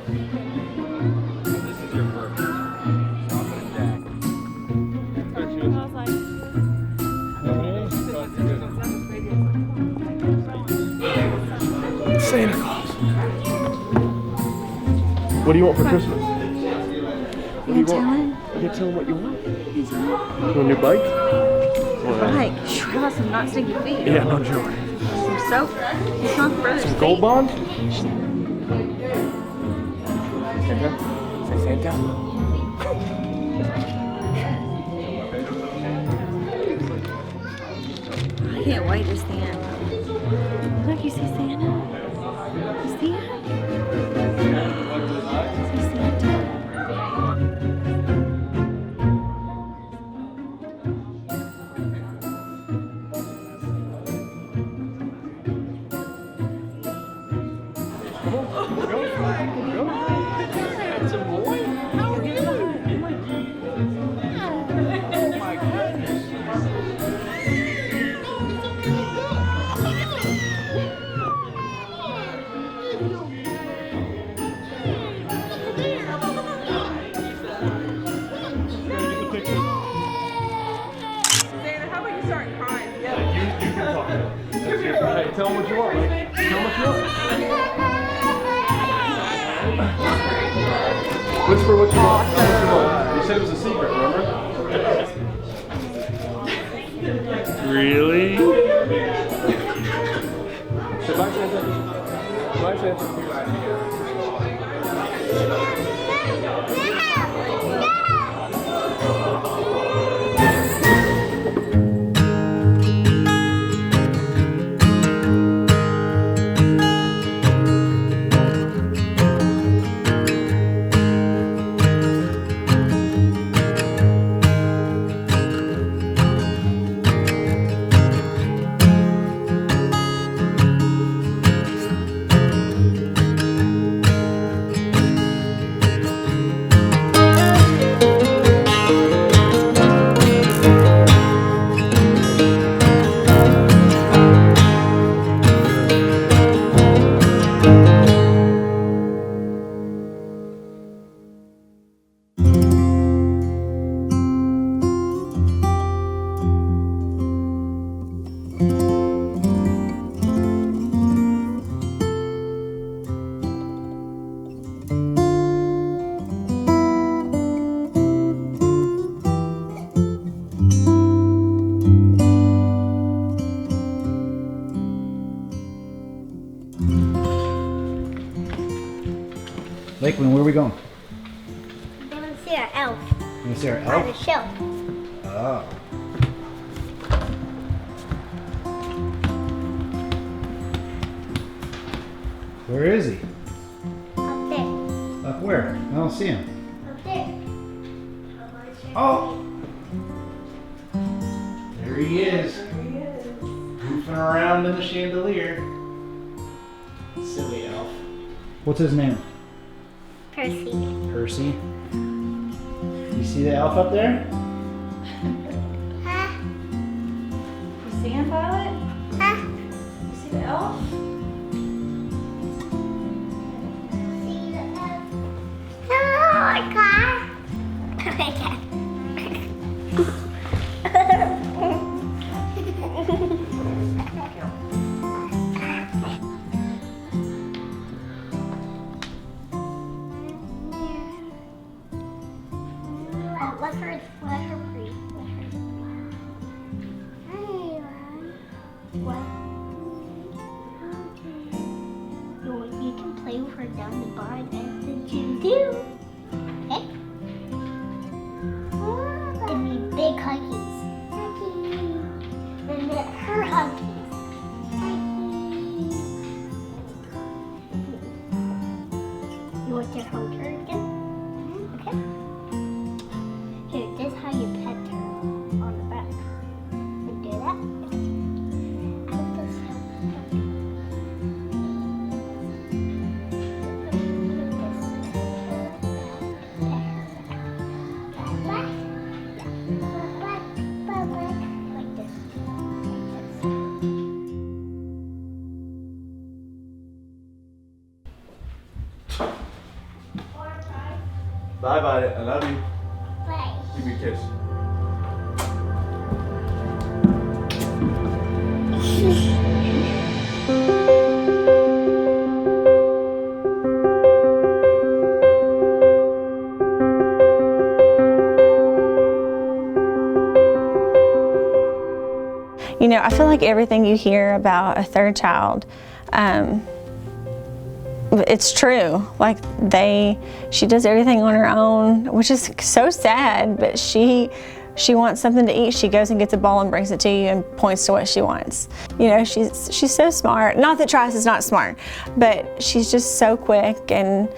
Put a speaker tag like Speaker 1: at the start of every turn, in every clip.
Speaker 1: This is your first. Stop it, Jack.
Speaker 2: I was like,
Speaker 3: Santa Claus. What do you want for Christmas? What do you want? You can tell him what you want. You want a new bike?
Speaker 2: bike. Have some not sticky feet.
Speaker 3: Yeah, no joke.
Speaker 2: Some soap. You smell brothers.
Speaker 3: Gold Bond?
Speaker 1: Santa? Say Santa?
Speaker 2: I can't wait to stand. Look, you see Santa? You see it? You see Santa?
Speaker 3: Hey, tell him what you want, Mike. Tell him what you want. Whisper what you want. Tell him what you want. You said it was a secret, remember? Really? Say bye, Santa. Bye, Santa.
Speaker 4: Lakeland, where are we going?
Speaker 5: I'm going to see our elf.
Speaker 4: You want to see our
Speaker 5: On the
Speaker 4: elf?
Speaker 5: shelf.
Speaker 4: Oh. Where is he?
Speaker 5: Up there.
Speaker 4: Up where? I don't see him.
Speaker 5: Up there.
Speaker 4: Oh! There he is. Goofing around in the chandelier. Silly elf. What's his name?
Speaker 5: Percy.
Speaker 4: Percy. You see the elf up there?
Speaker 5: Huh?
Speaker 2: You see him, Violet?
Speaker 5: Huh?
Speaker 2: You see the elf?
Speaker 5: See the elf? Hello, my car. Oh my God. Let her breathe. Hey, what? You can play with her down the barn as the you do. Okay? Give me big huggies. And let her huggies. You want to hold her again? Okay. Here, this is how you pet her on the back. You do that. Put this like this.
Speaker 3: Bye bye. I love you.
Speaker 5: Bye.
Speaker 3: Give me a kiss.
Speaker 2: You know, I feel like everything you hear about a third child, it's true. Like she does everything on her own, which is so sad, but she wants something to eat. She goes and gets a ball and brings it to you and points to what she wants. You know, she's so smart. Not that Trice is not smart, but she's just so quick. And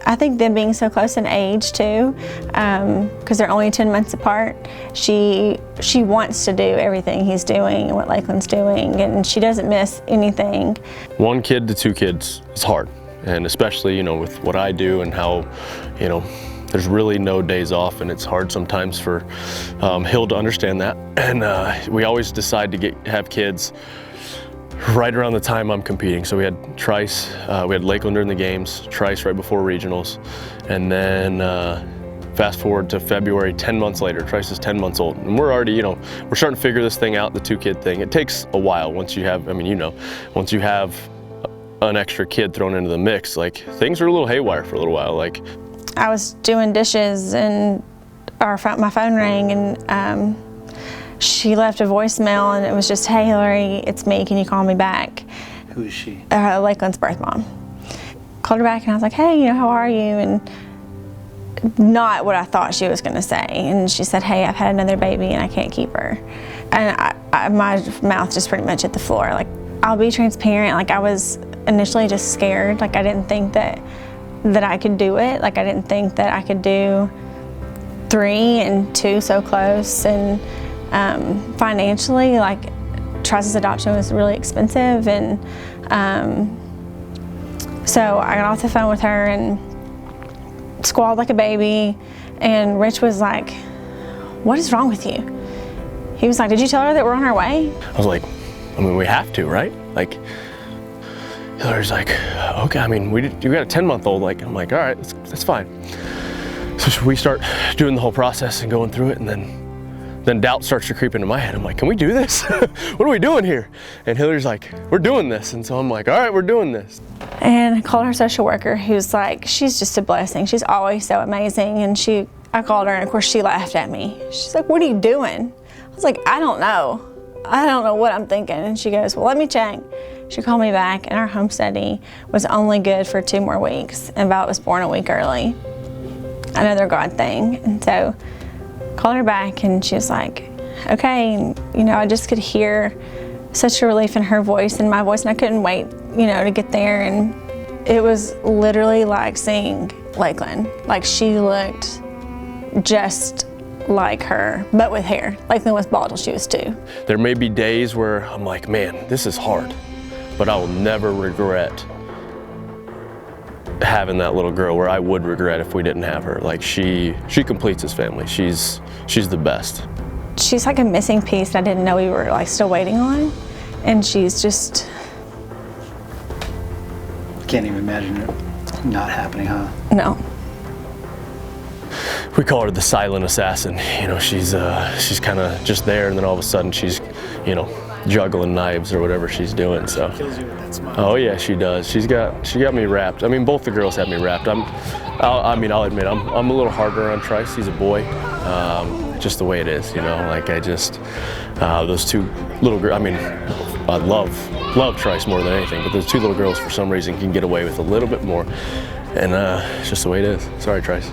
Speaker 2: I think them being so close in age too, because they're only 10 months apart, she wants to do everything he's doing and what Lakeland's doing, and she doesn't miss anything.
Speaker 6: 1 kid to 2 kids is hard, and especially, you know, with what I do and how, you know, there's really no days off, and it's hard sometimes for Hill to understand that. And we always decide to have kids right around the time I'm competing. So we had Trice, we had Lakeland during the games, Trice right before regionals, and then fast forward to February, 10 months later, Trice is 10 months old. And we're already, you know, we're starting to figure this thing out, the 2-kid thing. It takes a while once you have, I mean, you know, once you have an extra kid thrown into the mix, like things are a little haywire for a little while. Like
Speaker 2: I was doing dishes and my phone rang, and she left a voicemail, and it was just, "Hey Hillary, it's me, can you call me back?"
Speaker 4: Who is she?
Speaker 2: Lakeland's birth mom. Called her back and I was like, "Hey, you know, how are you?" And not what I thought she was gonna say. And she said, "Hey, I've had another baby and I can't keep her." And my mouth just pretty much hit the floor. Like, I'll be transparent, like I was initially just scared. Like I didn't think that I could do it. Like I didn't think that I could do 3 and 2 so close. And financially, like Trice's adoption was really expensive, and so I got off the phone with her and squalled like a baby, and Rich was like, "What is wrong with you?" He was like, "Did you tell her that we're on our way?"
Speaker 6: I was like, I mean, we have to, right? Like, Hillary's like, "Okay, I mean, you got a 10-month-old, like," I'm like, "All right, that's fine." So we start doing the whole process and going through it, and then doubt starts to creep into my head. I'm like, "Can we do this? What are we doing here?" And Hillary's like, "We're doing this." And so I'm like, "All right, we're doing this."
Speaker 2: And I called her social worker, who's like, she's just a blessing. She's always so amazing. And I called her, and of course she laughed at me. She's like, "What are you doing?" I was like, "I don't know. I don't know what I'm thinking." And she goes, "Well, let me check." She called me back, and our home study was only good for 2 more weeks. And Violet was born a week early. Another God thing. And so called her back, and she was like, "Okay." And, you know, I just could hear such a relief in her voice and my voice, and I couldn't wait, you know, to get there. And it was literally like seeing Lakeland. Like, she looked just like her, but with hair. Lakeland was bald till she was 2.
Speaker 6: There may be days where I'm like, man, this is hard, but I will never regret having that little girl, where I would regret if we didn't have her. Like, she completes this family. She's the best.
Speaker 2: She's like a missing piece that I didn't know we were like still waiting on, and she's just...
Speaker 4: Can't even imagine it not happening, huh?
Speaker 2: No.
Speaker 6: We call her the silent assassin. You know, she's kind of just there, and then all of a sudden she's, you know, juggling knives or whatever she's doing. So.
Speaker 4: She kills you with that smile.
Speaker 6: Oh yeah, she does. She got me wrapped. I mean, both the girls have me wrapped. I'll admit, I'm a little harder on Trice. He's a boy. Just the way it is, you know. Like, I just those 2 little girls. I mean, I love Trice more than anything, but those 2 little girls for some reason can get away with a little bit more, and it's just the way it is. Sorry, Trice.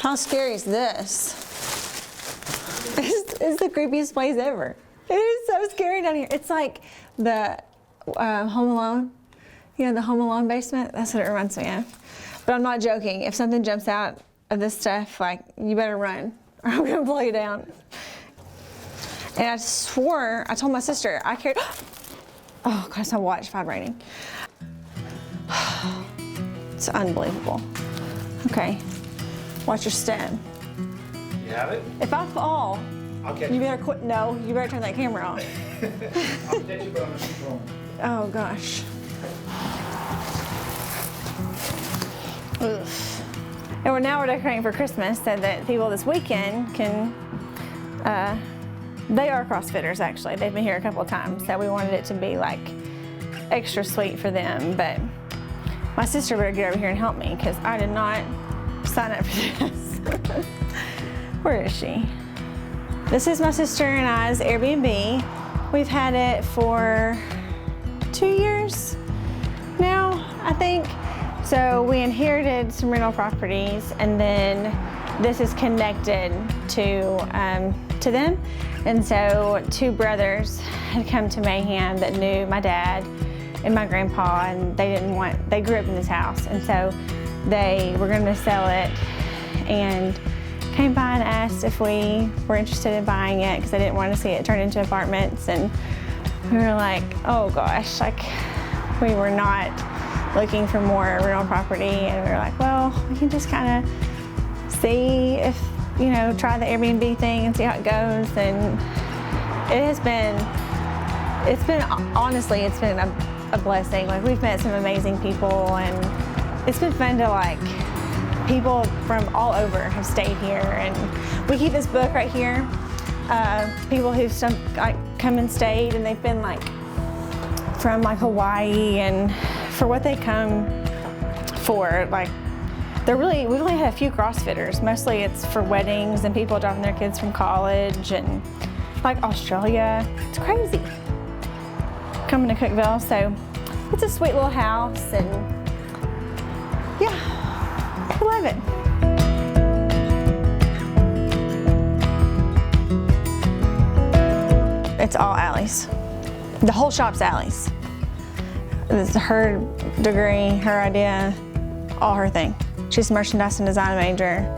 Speaker 2: How scary is this? It's the creepiest place ever. It is so scary down here. It's like the Home Alone. You know, the Home Alone basement? That's what it reminds me of. But I'm not joking. If something jumps out of this stuff, like, you better run or I'm gonna blow you down. And I swore, I told my sister, I carried, oh gosh, my watch vibrating. It's unbelievable. Okay, watch your step.
Speaker 4: You have it?
Speaker 2: If I fall,
Speaker 4: I'll catch
Speaker 2: you
Speaker 4: you.
Speaker 2: better quit, no, you better turn that camera off.
Speaker 4: I'll catch you, but I'm gonna keep going.
Speaker 2: Oh gosh. Ugh. And now we're decorating for Christmas so that people this weekend can, they are CrossFitters actually. They've been here a couple of times, so we wanted it to be like extra sweet for them. But my sister better get over here and help me because I did not sign up for this. Where is she? This is my sister and I's Airbnb. We've had it for 2 years now, I think. So we inherited some rental properties, and then this is connected to them. And so 2 brothers had come to Mayhem that knew my dad and my grandpa, and they grew up in this house. And so they were going to sell it and came by and asked if we were interested in buying it because they didn't want to see it turned into apartments. And we were like, oh gosh, like we were not looking for more rental property, and we were like, well, we can just kind of see if, you know, try the Airbnb thing and see how it goes. And honestly, it's been a blessing. Like, we've met some amazing people, and it's been fun to, like, people from all over have stayed here. And we keep this book right here, people who've come and stayed, and they've been like from like Hawaii, and for what they come for, like, we've only had a few CrossFitters. Mostly it's for weddings and people dropping their kids from college, and like Australia. It's crazy coming to Cookville. So it's a sweet little house, and yeah, I love it. It's all Allie's. The whole shop's Allie's. It's her degree, her idea, all her thing. She's a merchandise and design major.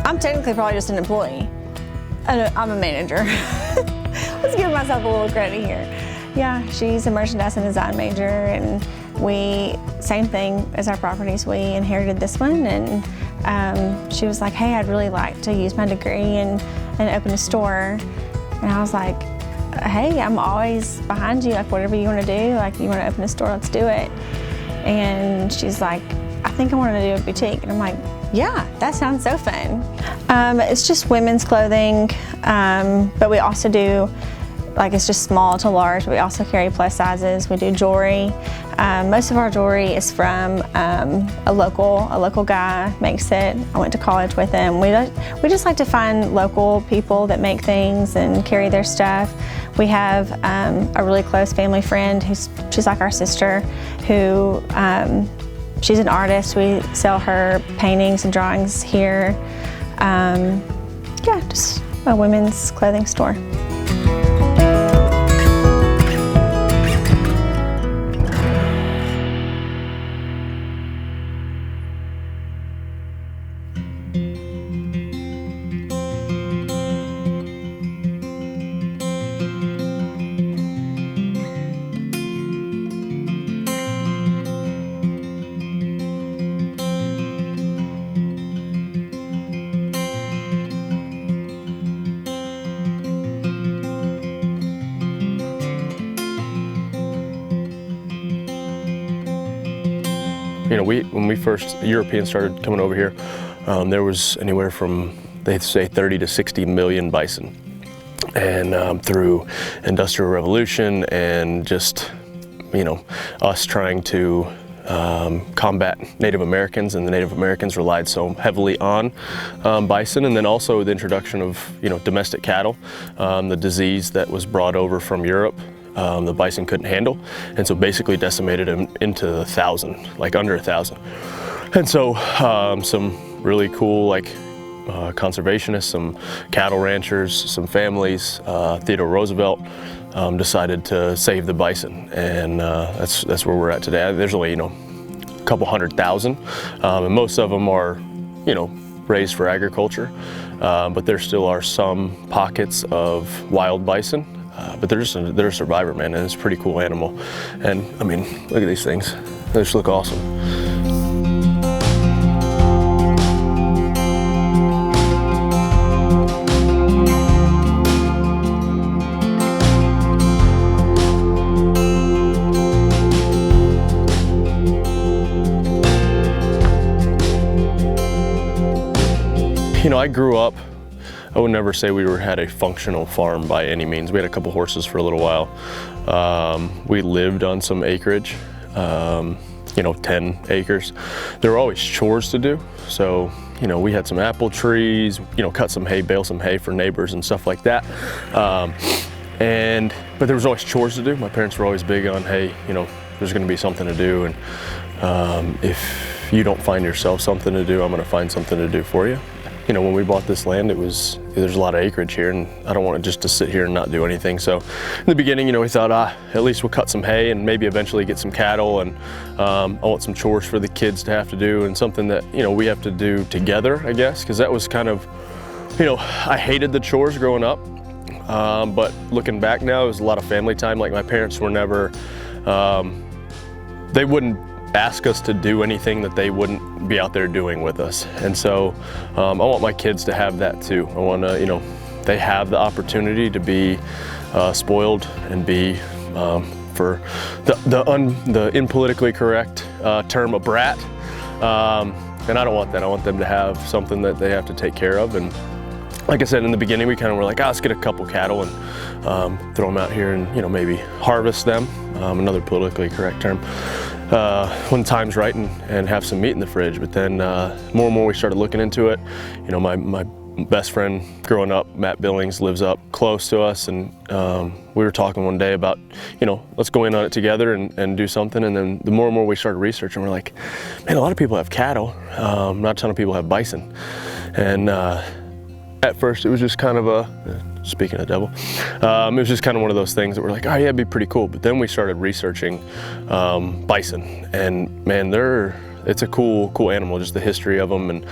Speaker 2: I'm technically probably just an employee. I'm a manager. Let's give myself a little credit here. Yeah, she's a merchandise and design major, and same thing as our properties, we inherited this one, and she was like, hey, I'd really like to use my degree and open a store. And I was like, hey, I'm always behind you, like whatever you want to do, like you want to open a store, let's do it. And she's like, I think I want to do a boutique. And I'm like, yeah, that sounds so fun. It's just women's clothing, but we also do, like, it's just small to large. We also carry plus sizes. We do jewelry. Most of our jewelry is from a local guy makes it. I went to college with him. We just like to find local people that make things and carry their stuff. We have a really close family friend she's like our sister, who she's an artist. We sell her paintings and drawings here. Yeah, just a women's clothing store.
Speaker 6: You know, when Europeans started coming over here, there was anywhere from, they'd say, 30 to 60 million bison. And through Industrial Revolution and just, you know, us trying to combat Native Americans, and the Native Americans relied so heavily on bison, and then also the introduction of, you know, domestic cattle, the disease that was brought over from Europe. The bison couldn't handle, and so basically decimated them into 1,000, like under 1,000. And so some really cool, like, conservationists, some cattle ranchers, some families. Theodore Roosevelt decided to save the bison, and that's where we're at today. There's only, a couple 100,000, and most of them are, raised for agriculture, but there still are some pockets of wild bison, but they're a survivor, man, and it's a pretty cool animal. And I mean, look at these things. They just look awesome. I grew up, I would never say we had a functional farm by any means. We had a couple horses for a little while. We lived on some acreage, 10 acres. There were always chores to do. So, we had some apple trees, cut some hay, bale some hay for neighbors and stuff like that. But there was always chores to do. My parents were always big on, hey, there's gonna be something to do. And if you don't find yourself something to do, I'm gonna find something to do for you. When we bought this land, there's a lot of acreage here, and I don't want it just to sit here and not do anything. So in the beginning, we thought, at least we'll cut some hay and maybe eventually get some cattle, and I want some chores for the kids to have to do, and something that, we have to do together, I guess, because that was kind of, I hated the chores growing up, but looking back now, it was a lot of family time. Like, my parents were never, they wouldn't ask us to do anything that they wouldn't be out there doing with us. And so I want my kids to have that too. I want to, they have the opportunity to be spoiled and be, for the impolitically correct term, a brat. And I don't want that. I want them to have something that they have to take care of. And like I said, in the beginning, we kind of were like, let's get a couple cattle and throw them out here and, maybe harvest them, another politically correct term, when the time's right, and have some meat in the fridge. But then more and more we started looking into it. My best friend growing up, Matt Billings, lives up close to us, and we were talking one day about, let's go in on it together and do something. And then the more and more we started researching, we're like, man, a lot of people have cattle, not a ton of people have bison. And at first it was just kind of speaking of the devil, it was just kind of one of those things that we're like, oh yeah, it'd be pretty cool. But then we started researching bison, and man, it's a cool animal, just the history of them.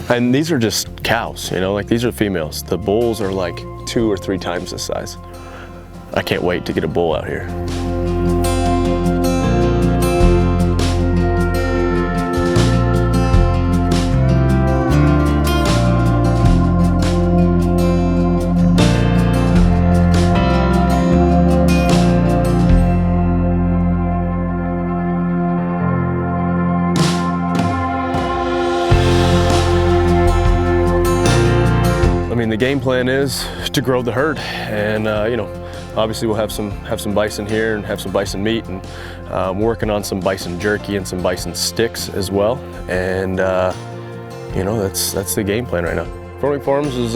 Speaker 6: And these are just cows, like these are females. The bulls are like 2 or 3 times this size. I can't wait to get a bull out here. The game plan is to grow the herd, and obviously we'll have some bison here and have some bison meat, and we're working on some bison jerky and some bison sticks as well. And that's the game plan right now. Froning Farms is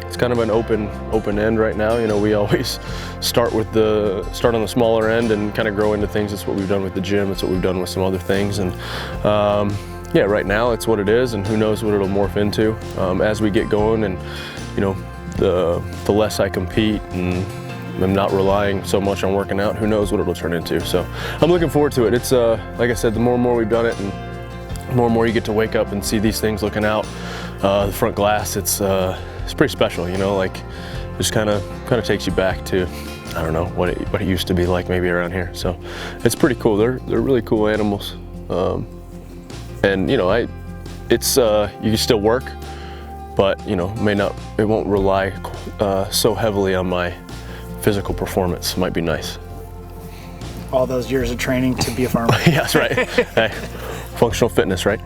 Speaker 6: it's kind of an open end right now. We always start on the smaller end and kind of grow into things. That's what we've done with the gym. It's what we've done with some other things. And yeah, right now it's what it is, and who knows what it'll morph into as we get going. And the less I compete and I'm not relying so much on working out, who knows what it'll turn into. So I'm looking forward to it. It's like I said, the more and more we've done it, and the more and more you get to wake up and see these things looking out the front glass, it's pretty special. Like, just kind of takes you back to, I don't know, what it used to be like maybe around here. So it's pretty cool. They're really cool animals. And you can still work, but it won't rely so heavily on my physical performance. Might be nice.
Speaker 7: All those years of training to be a farmer.
Speaker 6: Yeah, that's right. Hey, functional fitness, right?